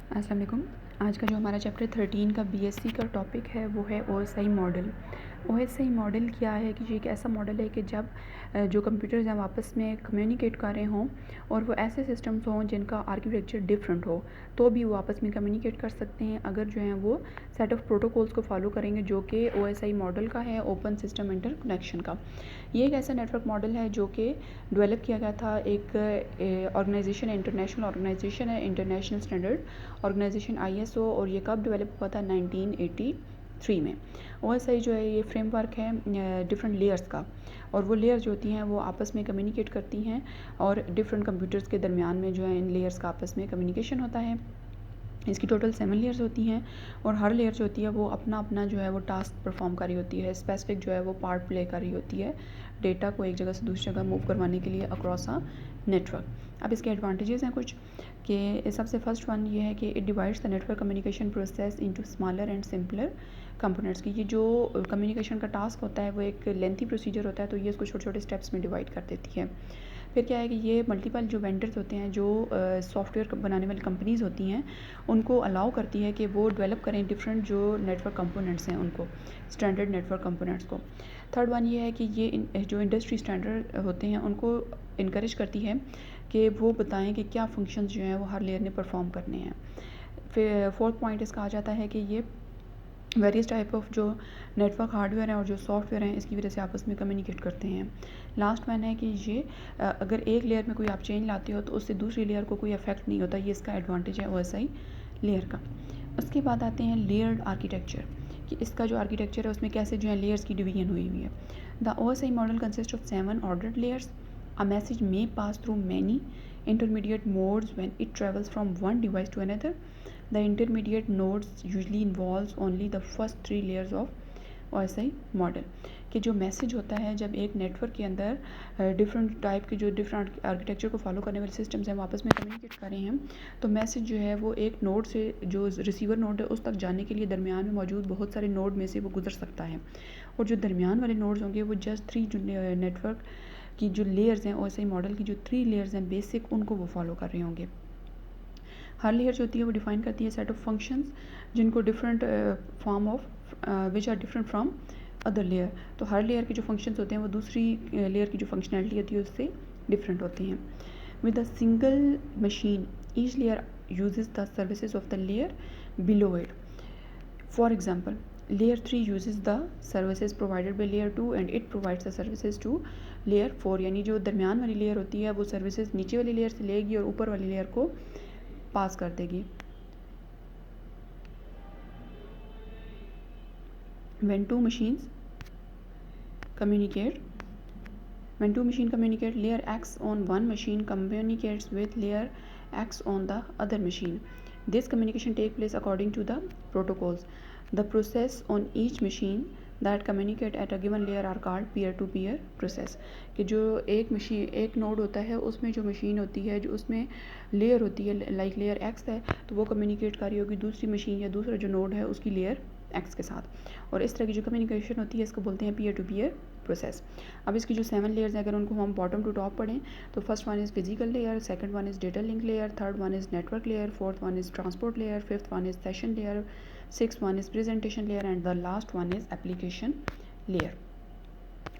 अस्सलाम वालेकुम। आज का जो हमारा चैप्टर 13 का बीएससी का टॉपिक है वो है ओएसआई मॉडल। ओएसआई मॉडल क्या है कि ये एक ऐसा मॉडल है कि जब जो कंप्यूटर्स हैं आपस में कम्युनिकेट कर रहे हों और वो ऐसे सिस्टम्स हों जिनका आर्किटेक्चर डिफरेंट हो तो भी वो आपस में कम्युनिकेट कर सकते हैं अगर जो है वो सेट ऑफ प्रोटोकॉल्स को फॉलो करेंगे, जो कि ओएसआई मॉडल का है, ओपन सिस्टम इंटरकनेक्शन का। ये एक ऐसा नेटवर्क मॉडल है जो कि डेवलप किया गया था एक ऑर्गेनाइजेशन है, इंटरनेशनल ऑर्गेनाइजेशन है, इंटरनेशनल स्टैंडर्ड ऑर्गेनाइजेशन ISO, और ये कब डेवलप हुआ था? 1983 में। OSI जो है ये फ्रेमवर्क है डिफरेंट लेयर्स का, और वो लेयर्स जो होती हैं वो आपस में कम्युनिकेट करती हैं और डिफरेंट कंप्यूटर्स के दरमियान में जो है इन लेयर्स का आपस में कम्युनिकेशन होता है। इसकी टोटल 7 लेयर्स होती हैं और हर लेयर जो होती है वो अपना अपना जो है वो टास्क परफॉर्म कर रही होती है, स्पेसिफिक जो है वो पार्ट प्ले कर रही होती है डेटा को एक जगह से दूसरी जगह मूव करवाने के लिए अक्रॉस अ नेटवर्क। अब इसके एडवांटेजेस हैं कुछ, कि सबसे फर्स्ट वन ये है कि it divides the network communication process into smaller and simpler components की। ये जो कम्युनिकेशन का टास्क होता है वो एक लेंथी प्रोसीजर होता है, तो ये इसको छोटे छोटे स्टेप्स में डिवाइड कर देती है। फिर क्या है कि ये मल्टीपल जो वेंडर्स होते हैं, जो सॉफ्टवेयर बनाने वाली कंपनीज़ होती हैं, उनको अलाउ करती है कि वो डेवलप करें डिफरेंट जो नेटवर्क कंपोनेंट्स हैं उनको, स्टैंडर्ड नेटवर्क कंपोनेंट्स को। थर्ड वन ये है कि ये जो इंडस्ट्री स्टैंडर्ड होते हैं उनको इनक्रेज करती है कि वो बताएं कि क्या फंक्शंस जो हैं वो हर लेयर ने परफॉर्म करने हैं। फिर फोर्थ पॉइंट इसका आ जाता है कि ये वेरियस टाइप ऑफ जो नेटवर्क हार्डवेयर हैं और जो सॉफ्टवेयर हैं इसकी वजह से आपस में कम्युनिकेट करते हैं। लास्ट वन है कि ये अगर एक लेयर में कोई आप चेंज लाते हो तो उससे दूसरी लेयर को कोई इफेक्ट नहीं होता, ये इसका एडवांटेज है OSI लेयर का। उसके बाद आते हैं लेयर्ड आर्किटेक्चर, कि इसका जो आर्किटेक्चर है उसमें कैसे जो है लेयर्स की डिवीजन हुई हुई है। The OSI model consist of 7 ordered layers. A message may pass through many intermediate modes when it travels from one device to another. The intermediate nodes usually involves only the first 3 layers of OSI model. कि जो message होता है जब एक network के अंदर different type के जो डिफरेंट आर्किटेक्चर को फॉलो करने वाले सिस्टम्स हैं वो आपस में कम्युनिकेट कर रहे हैं, तो मैसेज जो है वो एक नोड से जो रिसीवर नोड है उस तक जाने के लिए दरमियान में मौजूद बहुत सारे नोड में से वो गुजर सकता है, और जो दरमियान वाले नोड्स होंगे वो जस्ट 3 जो नेटवर्क की जो लेयर्स हैं OSI मॉडल की जो 3 लेयर्स हैं बेसिक, उनको वो फॉलो कर रहे होंगे। हर लेयर जो होती है वो डिफाइन करती है सेट ऑफ फंक्शंस जिनको different form of which are different from other layer. तो हर लेयर के जो फंक्शंस होते हैं वो दूसरी लेयर की जो फंक्शनैलिटी होती है उससे डिफरेंट होती हैं। With a single machine each layer uses the services of the layer below it. For example, layer 3 uses the services provided by layer 2 and it provides the services to layer 4। यानी जो दरमियान वाली layer होती है वो services नीचे वाली layer से लेगी और ऊपर वाली लेयर को पास कर देगी। when two machines communicate when two machines communicate, layer X on one machine communicates with layer X on the other machine. This communication takes place according to the protocols. The process on each machine that communicate at a given layer are called peer to peer process। कि जो एक node होता है उसमें जो machine होती है जो उसमें लेयर होती है, लाइक लेयर X है, तो वो कम्युनिकेट कर रही होगी दूसरी मशीन या दूसरा जो नोड है उसकी लेयर X के साथ, और इस तरह की जो कम्युनिकेशन होती है इसको बोलते हैं पीयर टू पीयर प्रोसेस। अब इसकी जो 7 लेयर्स हैं अगर उनको हम बॉटम टू टॉप पढ़ें तो first one is physical layer, second one is data link layer, third one is network layer, fourth one is transport layer, fifth one is session layer, six one is presentation layer and the last one is application layer.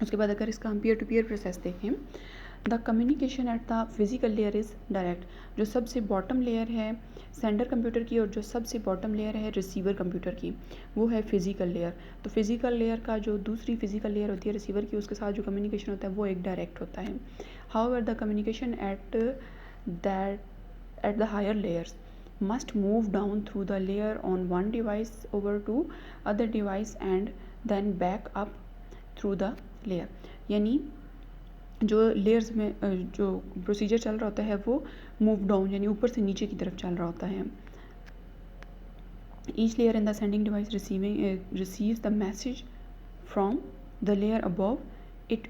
उसके बाद अगर इसका हम peer to peer process देखें, the communication at the physical layer is direct. जो सबसे bottom layer है sender computer की और जो सबसे बॉटम लेयर है रिसीवर कंप्यूटर की, वो है फिजिकल लेयर। तो फिजिकल लेयर का जो दूसरी फिजिकल लेयर होती है रिसीवर की, उसके साथ जो कम्युनिकेशन होता है वो एक डायरेक्ट होता है। However the communication at the higher layers must move down through the layer on one device over to other device and then back up through the layer। यानी जो लेयर्स में जो प्रोसीजर चल रहा होता है वो मूव डाउन यानी ऊपर से नीचे की तरफ चल रहा होता है। Each layer in the sending device receives the message from the layer above, it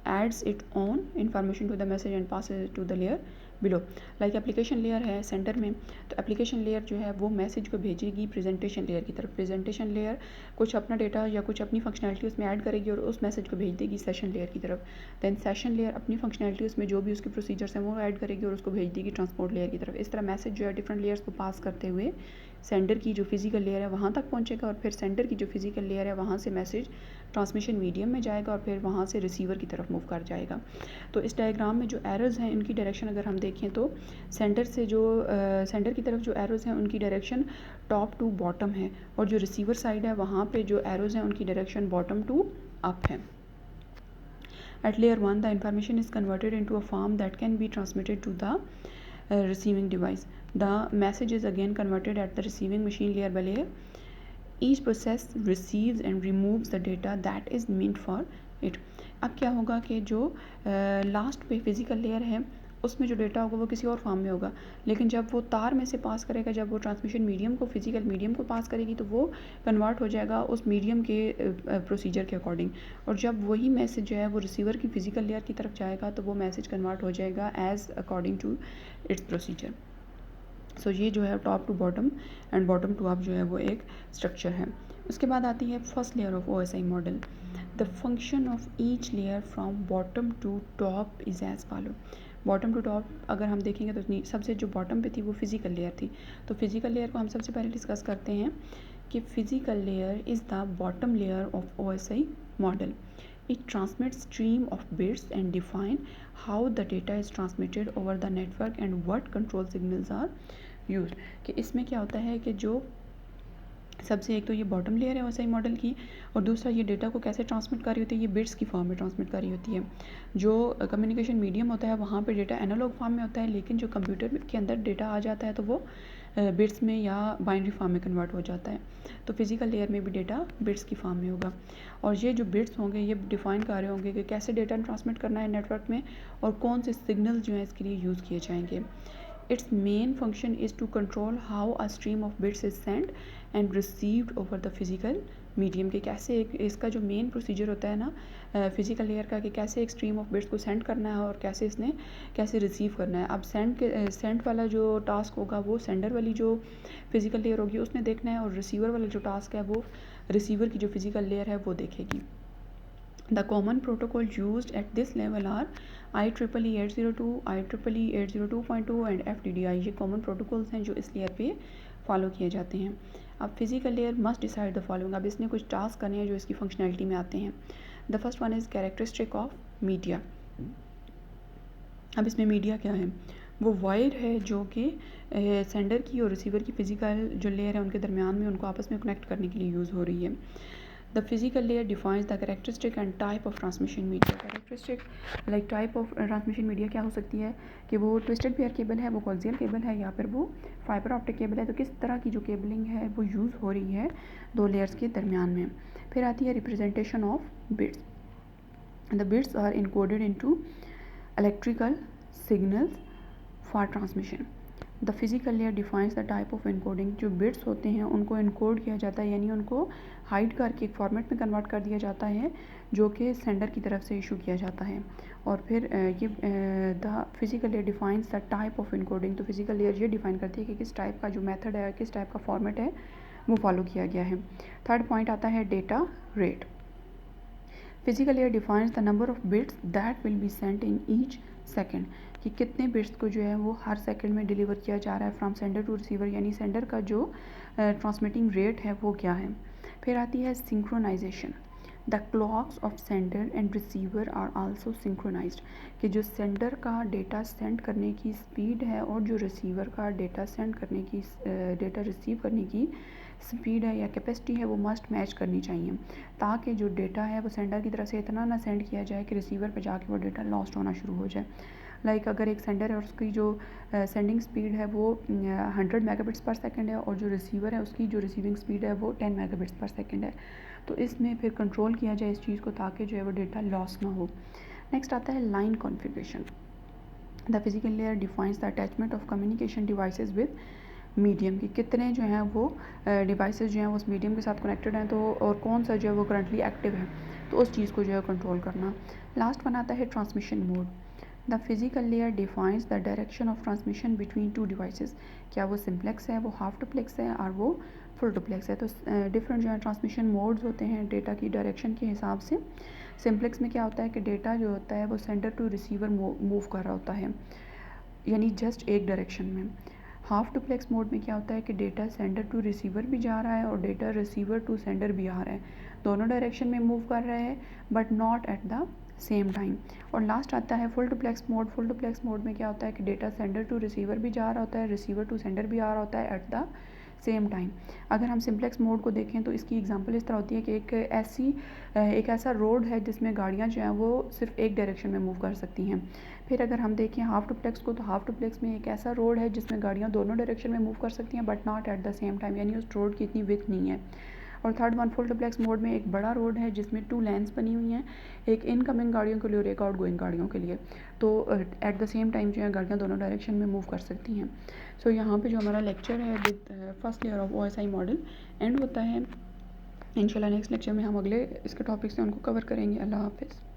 adds its own information to the message and passes it to the layer below. Like application layer है centre में, तो application layer जो है वो message को भेजेगी presentation layer की तरफ। प्रेजेंटेशन लेयर कुछ अपना डेटा या कुछ अपनी फंक्शनैलिटी उसमें ऐड करेगी और उस मैसेज को भेज देगी सेशन लेयर की तरफ। दैन सेशन लेयर अपनी फंक्शनैलिटी उसमें जो भी उसके प्रोसीजर्स हैं वो ऐड करेगी और उसको भेज देगी ट्रांसपोर्ट लेयर की तरफ। इस तरह मैसेज जो है डिफरेंट लेयर्स को पास करते हुए सेंडर की जो फिजिकल लेयर है वहाँ तक पहुँचेगा और फिर सेंडर की जो फिजिकल लेयर है वहाँ से मैसेज ट्रांसमिशन मीडियम में जाएगा और फिर वहाँ से रिसीवर की तरफ मूव कर जाएगा। तो इस डायग्राम में जो एरोज़ हैं इनकी डायरेक्शन अगर हम देखें तो सेंटर से जो सेंटर की तरफ जो एरोज़ हैं उनकी डायरेक्शन टॉप टू बॉटम है और जो रिसीवर साइड है वहाँ पे जो एरोज़ हैं उनकी डायरेक्शन बॉटम टू अप है। At layer 1, the information is converted into a form that can be transmitted to the receiving device. The message is again converted at the receiving machine layer by layer. Each process receives and removes the data that is meant for it. अब क्या होगा कि जो last पे physical layer है उसमें जो data होगा वो किसी और फॉर्म में होगा, लेकिन जब वो तार में से पास करेगा, जब वो ट्रांसमिशन मीडियम को फिजिकल मीडियम को पास करेगी तो वो कन्वर्ट हो जाएगा उस मीडियम के प्रोसीजर के अकॉर्डिंग। और जब वही मैसेज जो है वो रिसीवर की फिजिकल लेयर की तरफ जाएगा तो वो मैसेज कन्वर्ट हो जाएगा as according to its procedure. So ये जो है top to bottom and bottom to up जो है वो एक स्ट्रक्चर है। उसके बाद आती है first layer of OSI model. The function of each layer from bottom to top is as follow. Bottom to top अगर हम देखेंगे तो सबसे जो बॉटम पे थी वो फिजिकल लेयर थी। तो फिजिकल लेयर को हम सबसे पहले डिस्कस करते हैं कि physical layer is the bottom layer of OSI model. It transmits stream of bits and define how the data is transmitted over the network and what control signals are used। कि इसमें क्या होता है कि जो सबसे एक तो ये बॉटम लेयर है OSI मॉडल की, और दूसरा ये डेटा को कैसे ट्रांसमिट कर रही होती है, ये बिट्स की फॉर्म में ट्रांसमिट कर रही होती है। जो कम्युनिकेशन मीडियम होता है वहाँ पे डेटा एनालॉग फॉर्म में होता है, लेकिन जो कंप्यूटर के अंदर डेटा आ जाता है तो वो बिट्स में या बाइनरी फॉर्म में कन्वर्ट हो जाता है। तो फिजिकल लेयर में भी डेटा बिट्स की फॉर्म में होगा और ये जो बिट्स होंगे ये डिफाइन कर रहे होंगे कि कैसे डेटा ट्रांसमिट करना है नेटवर्क में और कौन से सिग्नल जो हैं इसके लिए यूज़ किए जाएंगे। Its main function is to control how a stream of bits is sent and received over the physical medium। के कैसे एक इसका जो मेन प्रोसीजर होता है ना फिजिकल लेयर का, कि कैसे एक स्ट्रीम ऑफ बिट्स को सेंड करना है और कैसे इसने कैसे रिसीव करना है। अब सेंड वाला जो टास्क होगा वो सेंडर वाली जो फिजिकल लेयर होगी उसने देखना है और रिसीवर वाला जो टास्क है वो रिसीवर की जो फिजिकल लेयर है वो देखेगी। The common protocol used at this level are IEEE 802, IEEE 802.2 and FDDI। ये कॉमन प्रोटोकॉल्स हैं जो इस लेयर पे फॉलो किए जाते हैं। अब physical layer must decide the following. अब इसने कुछ टास्क करने हैं जो इसकी फंक्शनैलिटी में आते हैं। The first one is characteristic of media. अब इसमें मीडिया क्या है, वो वायर है जो कि सेंडर की और रिसीवर की फिजिकल जो लेयर है उनके दरमियान में उनको आपस में कनेक्ट करने के लिए यूज़ हो रही है। The physical layer defines the characteristic and type of transmission media। Characteristic like type of transmission media क्या हो सकती है कि वो ट्विस्टेड पेयर केबल है, वो कोएक्सियल केबल है या फिर वो फाइबर ऑप्टिक केबल है। तो किस तरह की जो केबलिंग है वो यूज़ हो रही है दो लेयर्स के दरमियान में। फिर आती है representation of bits. The bits are encoded into electrical signals for transmission. The physical layer defines the type of encoding. जो बिट्स होते हैं उनको इनकोड किया जाता है, यानी उनको हाइड करके एक फॉर्मेट में कन्वर्ट कर दिया जाता है जो कि सेंडर की तरफ से इशू किया जाता है। और फिर ये the physical layer defines the type of encoding. तो फिजिकल लेयर ये डिफाइन करती है कि किस टाइप का जो मेथड है, किस टाइप का फॉर्मेट है वो फॉलो किया गया है। थर्ड पॉइंट आता है data rate. Physical layer defines the number of bits that will be sent in each second. कि कितने बिट्स को जो है वो हर सेकंड में डिलीवर किया जा रहा है फ्रॉम सेंडर टू रिसीवर, यानी सेंडर का जो ट्रांसमिटिंग रेट है वो क्या है। फिर आती है synchronization. The clocks of sender and receiver are also synchronized. कि जो सेंडर का डेटा सेंड करने की स्पीड है और जो रिसीवर का डेटा सेंड करने की डेटा रिसीव करने की स्पीड है या कैपेसिटी है वो मस्ट मैच करनी चाहिए, ताकि जो डेटा है वो सेंडर की तरफ से इतना ना सेंड किया जाए कि रिसीवर पे जाके वो डेटा लॉस्ट होना शुरू हो जाए। लाइक अगर एक सेंडर है और उसकी जो सेंडिंग स्पीड है वो 100 मेगाबिट्स पर सेकंड है और जो रिसीवर है उसकी जो रिसीविंग स्पीड है वो 10 मेगाबिट्स पर सेकंड है, तो इसमें फिर कंट्रोल किया जाए इस चीज़ को ताकि जो है वो डेटा लॉस ना हो। नेक्स्ट आता है line configuration. The physical layer defines the attachment of communication devices with medium. की कितने जो हैं वो डिवाइसेस जो हैं वो उस मीडियम के साथ कनेक्टेड हैं, तो और कौन सा जो है वो करंटली एक्टिव है, तो उस चीज़ को जो है कंट्रोल करना। लास्ट वन आता है transmission mode. The physical layer defines the direction of transmission between two devices. क्या वो सिंप्लेक्स है, वो हाफ डुप्लेक्स है और वो फुल डुप्लेक्स है। तो डिफरेंट जो है ट्रांसमिशन मोड्स होते हैं डेटा की डायरेक्शन के हिसाब से। सिंप्लेक्स में क्या होता है कि डेटा जो होता है वो सेंडर टू रिसीवर मूव कर रहा होता है, यानी जस्ट एक डायरेक्शन में। हाफ डुप्लेक्स मोड में क्या होता है कि डेटा सेंडर टू रिसीवर भी जा रहा है और डेटा रिसीवर टू सेंडर भी आ रहा है, दोनों डायरेक्शन में मूव कर रहा है but not at the same time. और लास्ट आता है full duplex mode. Full duplex mode में क्या होता है कि डेटा सेंडर टू रिसीवर भी जा रहा होता है, रिसीवर टू सेंडर भी आ रहा होता है एट द सेम टाइम। अगर हम सिंप्लेक्स मोड को देखें तो इसकी एग्जांपल इस तरह होती है कि एक ऐसा रोड है जिसमें गाड़ियाँ जो हैं वो सिर्फ एक डायरेक्शन में मूव कर सकती हैं। फिर अगर हम देखें हाफ डुप्लेक्स को, तो हाफ डुप्लेक्स में एक ऐसा रोड है जिसमें गाड़ियाँ दोनों डायरेक्शन में मूव कर सकती हैं but not at the same time, यानी उस रोड की इतनी विड्थ नहीं है। और third one full duplex mode में एक बड़ा रोड है जिसमें 2 लेन्स बनी हुई हैं, एक इनकमिंग गाड़ियों के लिए और एक आउट गोइंग गाड़ियों के लिए। तो एट द सेम टाइम जो है गाड़ियाँ दोनों डायरेक्शन में मूव कर सकती हैं। सो यहाँ पे जो हमारा लेक्चर है with first layer of OSI model and होता है। इंशाल्लाह नेक्स्ट लेक्चर में हम अगले इसके टॉपिक्स हैं उनको कवर करेंगे। अल्लाह हाफ़िज़।